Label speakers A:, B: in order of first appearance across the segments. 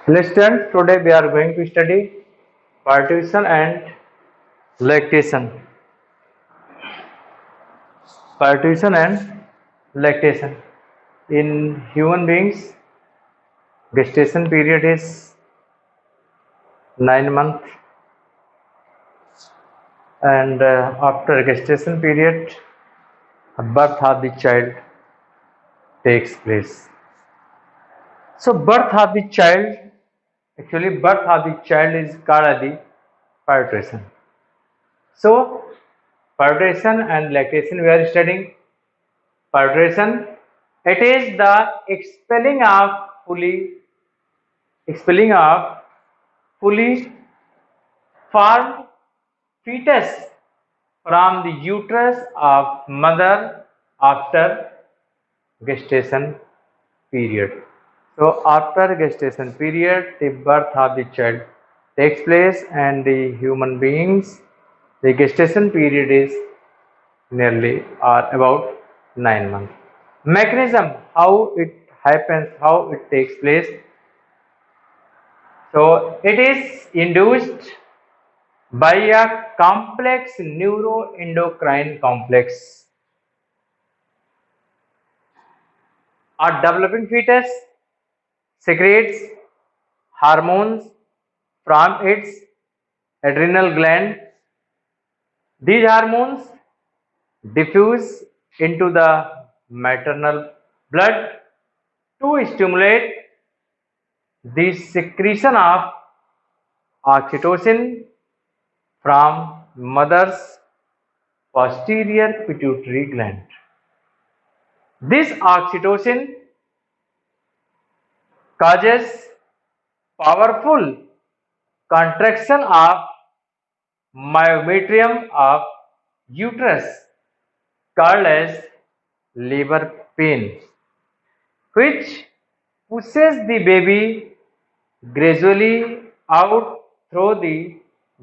A: Listen, today we are going to study partition and lactation. Partition and lactation. In human beings, gestation period is 9 months, and after gestation period, birth of the child takes place. So, birth of the child, actually, birth of the child is called as the partition. So, partition and lactation we are studying. Partition, it is the expelling of fully formed fetus from the uterus of mother after gestation period. So after gestation period, the birth of the child takes place, and the human beings, the gestation period is nearly or about 9 months. Mechanism, how it happens, how it takes place. So it is induced by a complex neuroendocrine complex. A developing fetus secretes hormones from its adrenal gland. These hormones diffuse into the maternal blood to stimulate the secretion of oxytocin from mother's posterior pituitary gland. This oxytocin causes powerful contraction of myometrium of uterus called as labor pain, which pushes the baby gradually out through the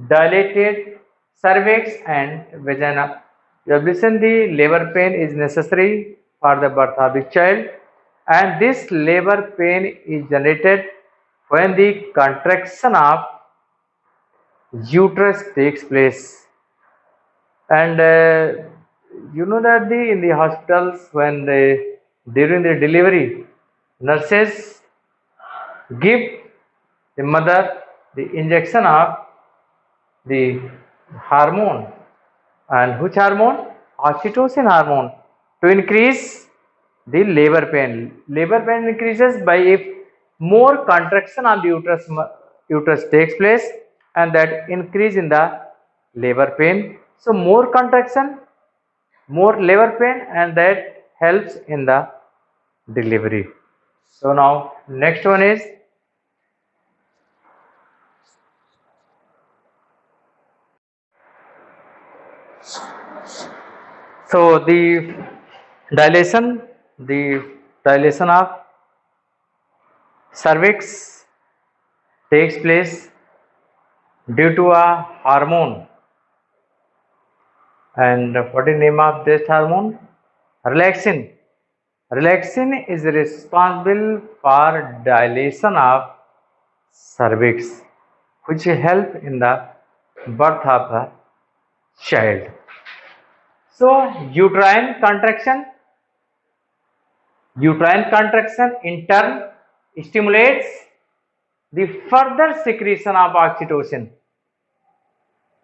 A: dilated cervix and vagina. You have listened, the labor pain is necessary for the birth of the child, and this labor pain is generated when the contraction of uterus takes place. And you know that in the hospitals, when they during the delivery, nurses give the mother the injection of the hormone, and which hormone? Oxytocin hormone, to increase the labor pain. Labor pain increases by if more contraction of the uterus takes place, and that increase in the labor pain. So more contraction, more labor pain, and that helps in the delivery. So now next one is, so dilation, the dilation of cervix takes place due to a hormone. And what is the name of this hormone? Relaxin. Relaxin is responsible for dilation of cervix, which help in the birth of the child. So uterine contraction in turn stimulates the further secretion of oxytocin.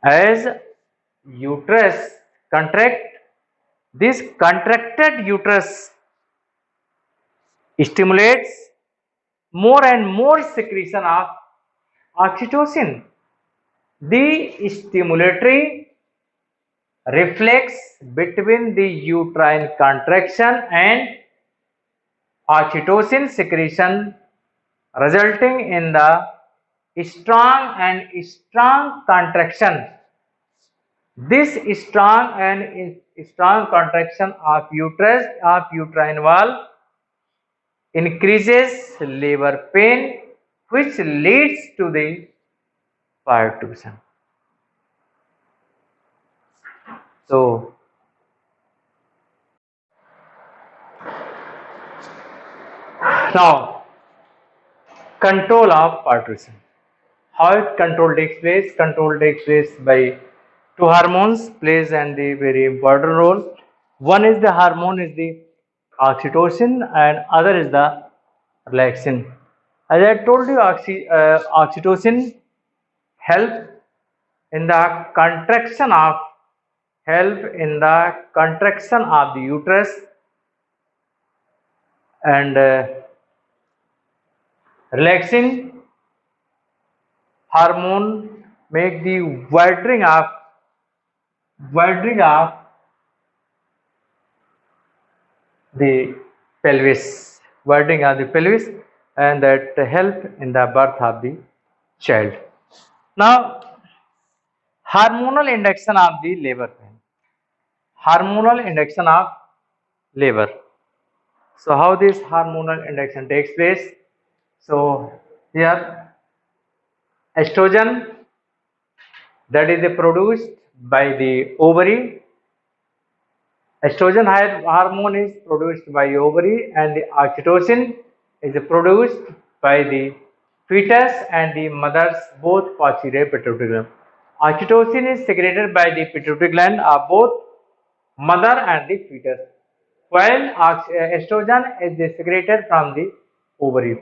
A: As uterus contract, this contracted uterus stimulates more and more secretion of oxytocin. The stimulatory reflex between the uterine contraction and oxytocin secretion, resulting in the strong contraction. This strong contraction of uterine wall increases labor pain, which leads to the partition. So now control of parturition. How it control takes place? Control takes place by two hormones plays and the very important role. One is the hormone is the oxytocin and other is the relaxin. As I told you, oxytocin help in the contraction of the uterus and relaxin hormone make the widening of the pelvis, and that help in the birth of the child. Now, hormonal induction of the labor pain. Hormonal induction of labor. So, how this hormonal induction takes place? So, here estrogen that is produced by the ovary. Estrogen hormone is produced by ovary and the oxytocin is produced by the fetus and the mother's both posterior pituitary gland. Oxytocin is secreted by the pituitary gland of both mother and the fetus, while estrogen is secreted from the ovary.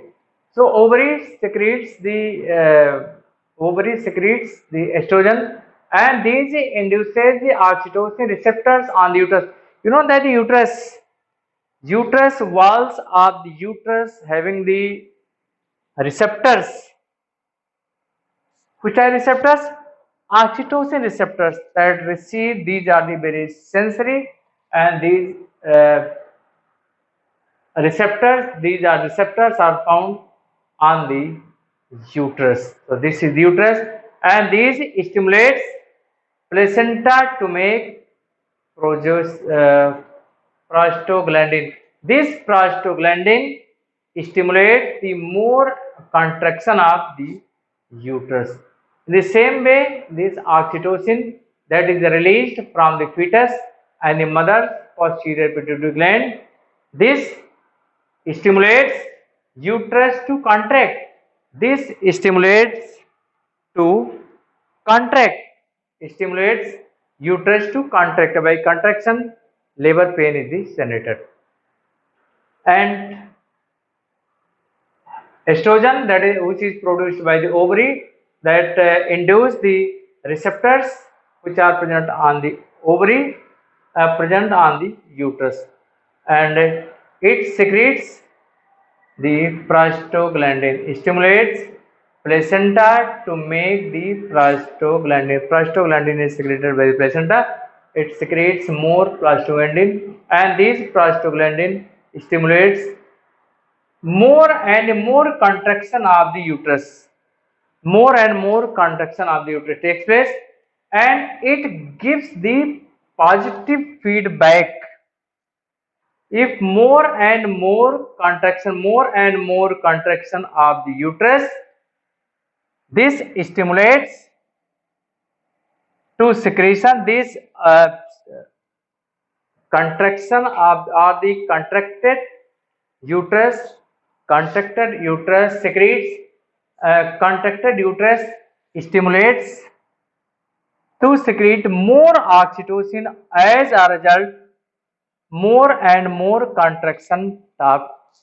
A: So ovary secretes the estrogen, and these induces the oxytocin receptors on the uterus. You know that the uterus walls of the uterus having the receptors. Which are receptors? Oxytocin receptors that receive. These are the very sensory, and these receptors are found on the uterus. So this is the uterus, and these stimulates placenta to make prostaglandin. This prostaglandin stimulates the more contraction of the uterus. In the same way, this oxytocin that is released from the fetus and the mother's posterior pituitary gland, this stimulates uterus to contract. This to contract, stimulates uterus to contract. By contraction, labor pain is generated. And estrogen that is which is produced by the ovary that induce the receptors which are present on the ovary present on the uterus, and it secretes the prostaglandin, stimulates placenta to make the prostaglandin. Prostaglandin is secreted by the placenta. It secretes more prostaglandin, and this prostaglandin stimulates more and more contraction of the uterus. More and more contraction of the uterus takes place, and it gives the positive feedback. If more and more contraction of the uterus, this stimulates to secretion. This contraction of or the uterus contracted uterus secretes contracted uterus stimulates to secrete more oxytocin. As a result, more and more contraction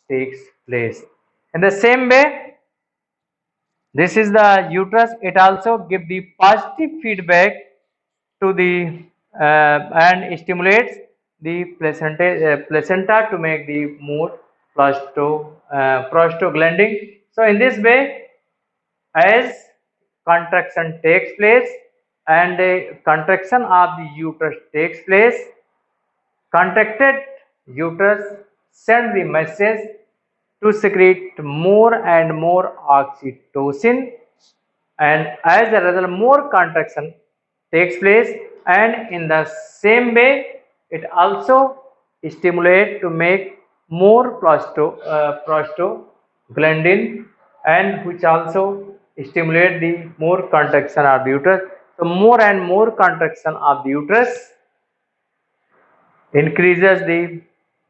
A: takes place. In the same way, this is the uterus. It also gives the positive feedback to the and stimulates the placenta to make the more prostaglandin. So in this way, as contraction takes place and a contraction of the uterus takes place, contracted uterus send the message to secrete more and more oxytocin, and as a result more contraction takes place, and in the same way it also stimulates to make more prostaglandin, and which also stimulate the more contraction of the uterus. So more and more contraction of the uterus increases the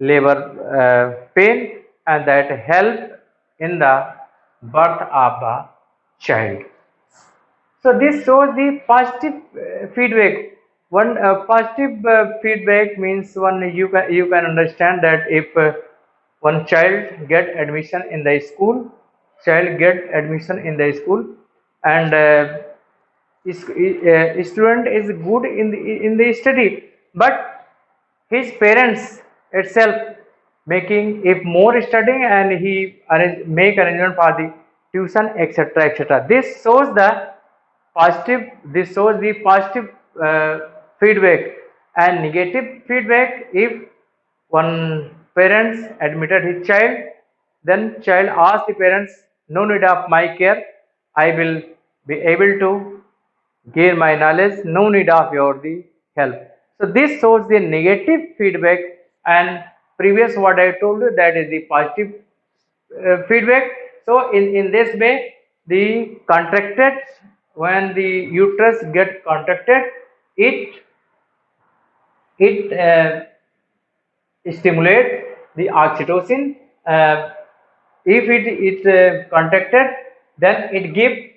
A: labor pain, and that help in the birth of the child. So this shows the positive feedback. One positive feedback means one you can understand that if one child get admission in the school, and student is good in the study, but his parents itself making if more studying, and he make arrangement for the tuition, etc., etc. This shows the positive feedback. And negative feedback, if one parents admitted his child, then child asks the parents, no need of my care, I will be able to gain my knowledge, no need of your the help. So this shows the negative feedback, and previous what I told you, that is the positive feedback. So in this way, the contracted, when the uterus get contracted, it it stimulates the oxytocin. If it contracted, then it gives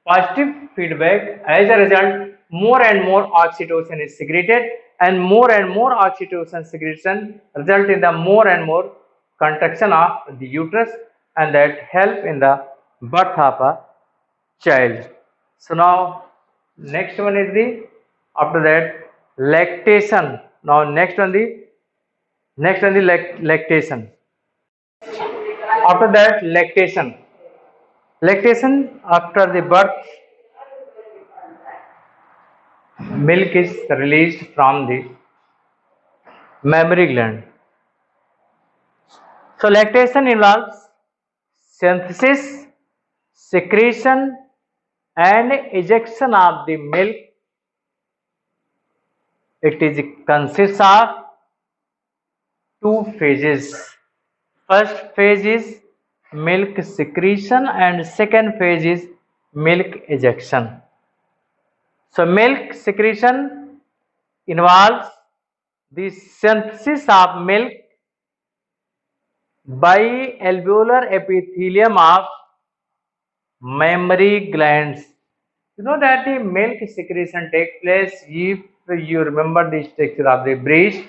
A: positive feedback. As a result, more and more oxytocin is secreted, and more oxytocin secretion result in the more and more contraction of the uterus, and that help in the birth of a child. So now next one is the, after that, lactation. Now next one the lactation. After that, lactation after the birth, milk is released from the mammary gland. So lactation involves synthesis, secretion, and ejection of the milk. It is consists of two phases. First phase is milk secretion, and second phase is milk ejection. So milk secretion involves the synthesis of milk by alveolar epithelium of mammary glands. You know that the milk secretion takes place if you remember the structure of the breast.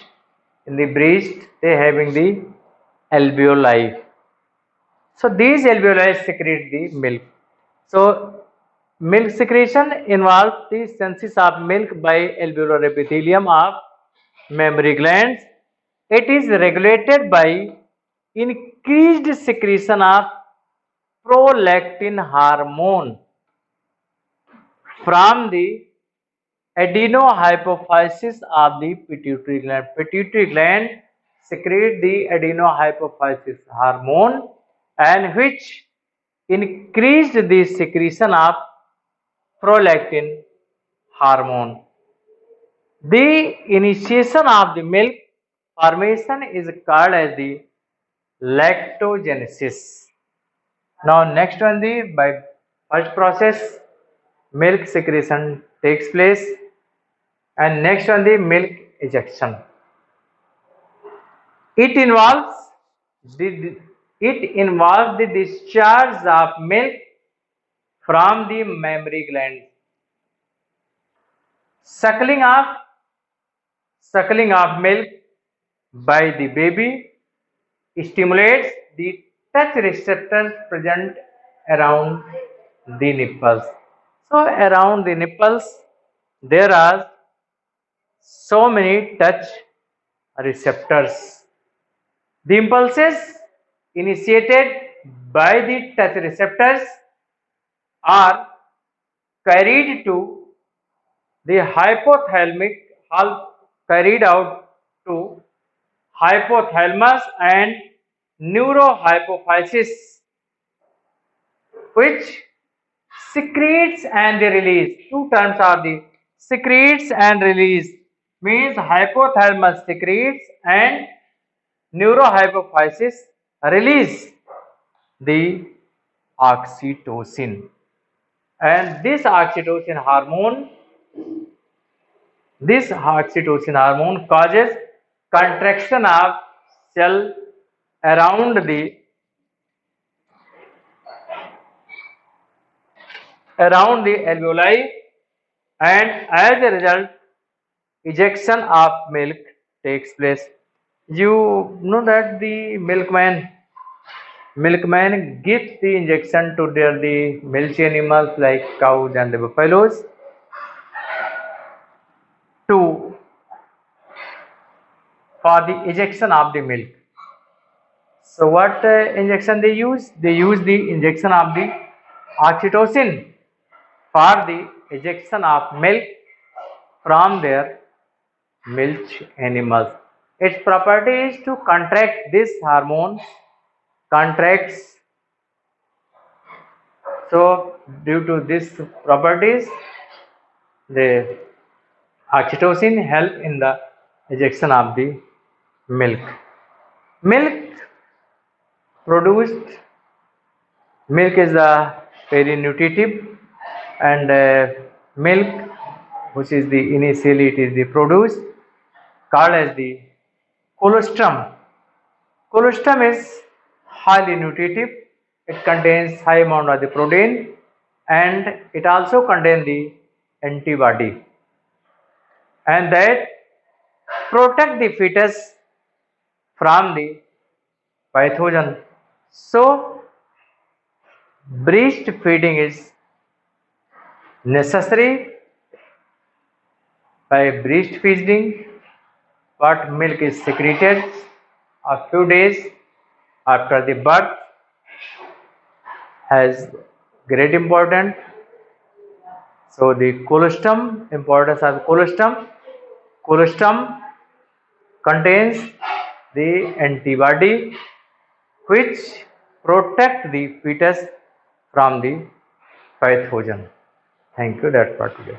A: In the breast, they having the alveoli. So these alveoli secrete the milk. So milk secretion involves the synthesis of milk by alveolar epithelium of mammary glands. It is regulated by increased secretion of prolactin hormone from the adenohypophysis of the pituitary gland. Pituitary gland secrete the adenohypophysis hormone, and which increased the secretion of prolactin hormone. The initiation of the milk formation is called as the lactogenesis. Now next one, the by first process milk secretion takes place, and next one, the milk ejection. It involves the discharge of milk from the mammary gland. Suckling of milk by the baby stimulates the touch receptors present around the nipples. So around the nipples there are so many touch receptors. The impulses initiated by the touch receptors are carried to the hypothalamic carried out to hypothalamus and neurohypophysis, which secretes and release. Two terms are the secretes and release. Means hypothalamus secretes and neurohypophysis release the oxytocin. And this oxytocin hormone causes contraction of cell around the around the alveoli, and as a result, ejection of milk takes place. You know that the milkman gives the injection to the milky animals like cows and the buffaloes to for the ejection of the milk. So what injection they use? They use the injection of the oxytocin for the ejection of milk from their milk animals. Its property is to contract this hormone contracts. So due to these properties, the oxytocin help in the ejection of the milk. Milk produced milk is very nutritive, and milk, which is the initially it is the produce called as the colostrum. Colostrum is highly nutritive. It contains high amount of the protein, and it also contains the antibody, and that protect the fetus from the pathogen. So breastfeeding is necessary. By breastfeeding, what milk is secreted a few days after the birth has great importance. So the colostrum, importance of colostrum. Colostrum contains the antibody which protect the fetus from the pathogen. Thank you. That's for today.